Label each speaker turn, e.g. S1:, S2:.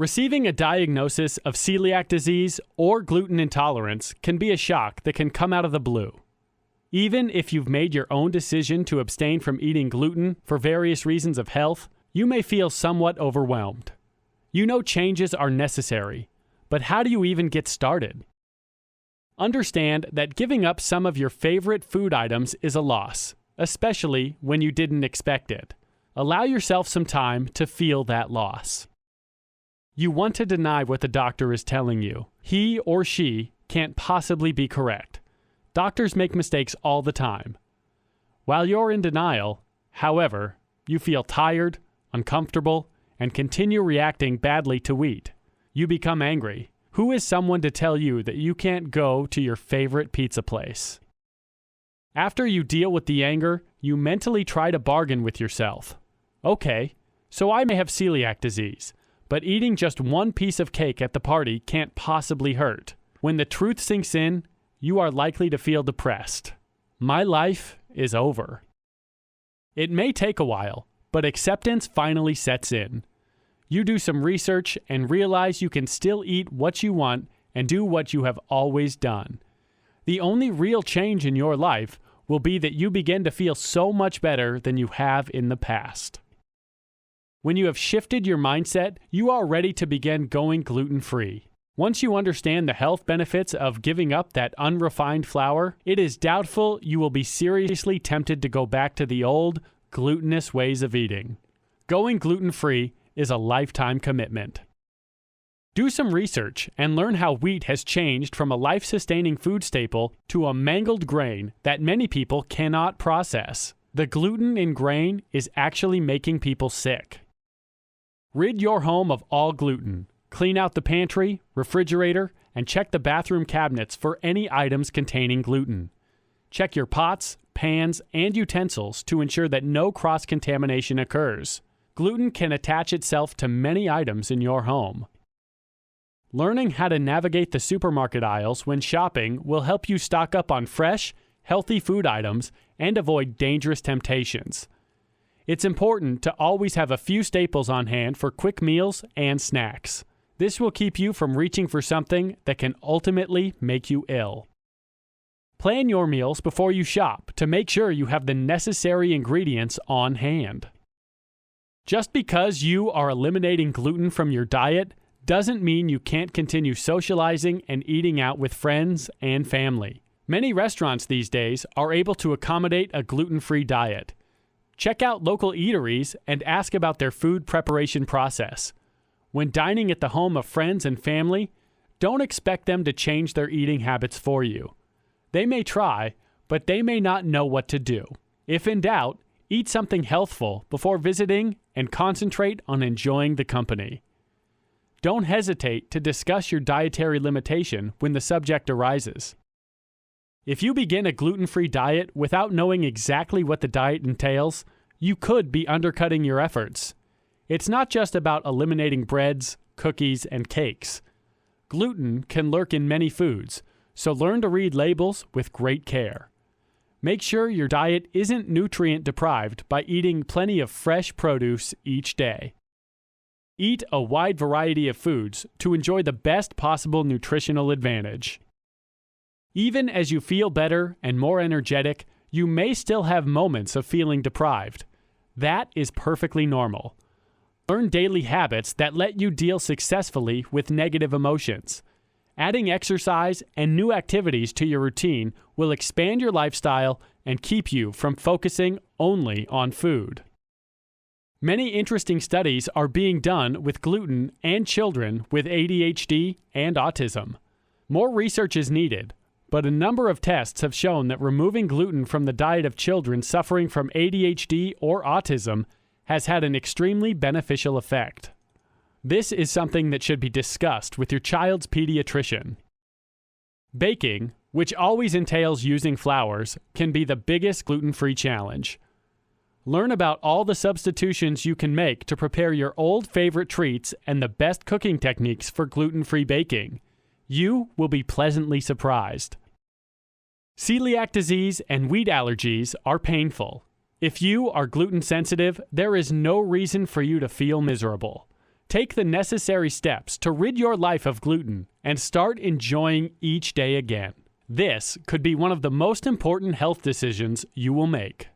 S1: Receiving a diagnosis of celiac disease or gluten intolerance can be a shock that can come out of the blue. Even if you've made your own decision to abstain from eating gluten for various reasons of health, you may feel somewhat overwhelmed. You know changes are necessary, but how do you even get started? Understand that giving up some of your favorite food items is a loss, especially when you didn't expect it. Allow yourself some time to feel that loss. You want to deny what the doctor is telling you. He or she can't possibly be correct. Doctors make mistakes all the time. While you're in denial, however, you feel tired, uncomfortable, and continue reacting badly to wheat. You become angry. Who is someone to tell you that you can't go to your favorite pizza place? After you deal with the anger, you mentally try to bargain with yourself. Okay, so I may have celiac disease, but eating just one piece of cake at the party can't possibly hurt. When the truth sinks in, you are likely to feel depressed. My life is over. It may take a while, but acceptance finally sets in. You do some research and realize you can still eat what you want and do what you have always done. The only real change in your life will be that you begin to feel so much better than you have in the past. When you have shifted your mindset, you are ready to begin going gluten-free. Once you understand the health benefits of giving up that unrefined flour, it is doubtful you will be seriously tempted to go back to the old, glutinous ways of eating. Going gluten-free is a lifetime commitment. Do some research and learn how wheat has changed from a life-sustaining food staple to a mangled grain that many people cannot process. The gluten in grain is actually making people sick. Rid your home of all gluten. Clean out the pantry, refrigerator, and check the bathroom cabinets for any items containing gluten. Check your pots, pans, and utensils to ensure that no cross-contamination occurs. Gluten can attach itself to many items in your home. Learning how to navigate the supermarket aisles when shopping will help you stock up on fresh, healthy food items and avoid dangerous temptations. It's important to always have a few staples on hand for quick meals and snacks. This will keep you from reaching for something that can ultimately make you ill. Plan your meals before you shop to make sure you have the necessary ingredients on hand. Just because you are eliminating gluten from your diet doesn't mean you can't continue socializing and eating out with friends and family. Many restaurants these days are able to accommodate a gluten-free diet. Check out local eateries and ask about their food preparation process. When dining at the home of friends and family, don't expect them to change their eating habits for you. They may try, but they may not know what to do. If in doubt, eat something healthful before visiting and concentrate on enjoying the company. Don't hesitate to discuss your dietary limitation when the subject arises. If you begin a gluten-free diet without knowing exactly what the diet entails, you could be undercutting your efforts. It's not just about eliminating breads, cookies, and cakes. Gluten can lurk in many foods, so learn to read labels with great care. Make sure your diet isn't nutrient deprived by eating plenty of fresh produce each day. Eat a wide variety of foods to enjoy the best possible nutritional advantage. Even as you feel better and more energetic, you may still have moments of feeling deprived. That is perfectly normal. Learn daily habits that let you deal successfully with negative emotions. Adding exercise and new activities to your routine will expand your lifestyle and keep you from focusing only on food. Many interesting studies are being done with gluten and children with ADHD and autism. More research is needed, but a number of tests have shown that removing gluten from the diet of children suffering from ADHD or autism has had an extremely beneficial effect. This is something that should be discussed with your child's pediatrician. Baking, which always entails using flours, can be the biggest gluten-free challenge. Learn about all the substitutions you can make to prepare your old favorite treats and the best cooking techniques for gluten-free baking. You will be pleasantly surprised. Celiac disease and wheat allergies are painful. If you are gluten sensitive, there is no reason for you to feel miserable. Take the necessary steps to rid your life of gluten and start enjoying each day again. This could be one of the most important health decisions you will make.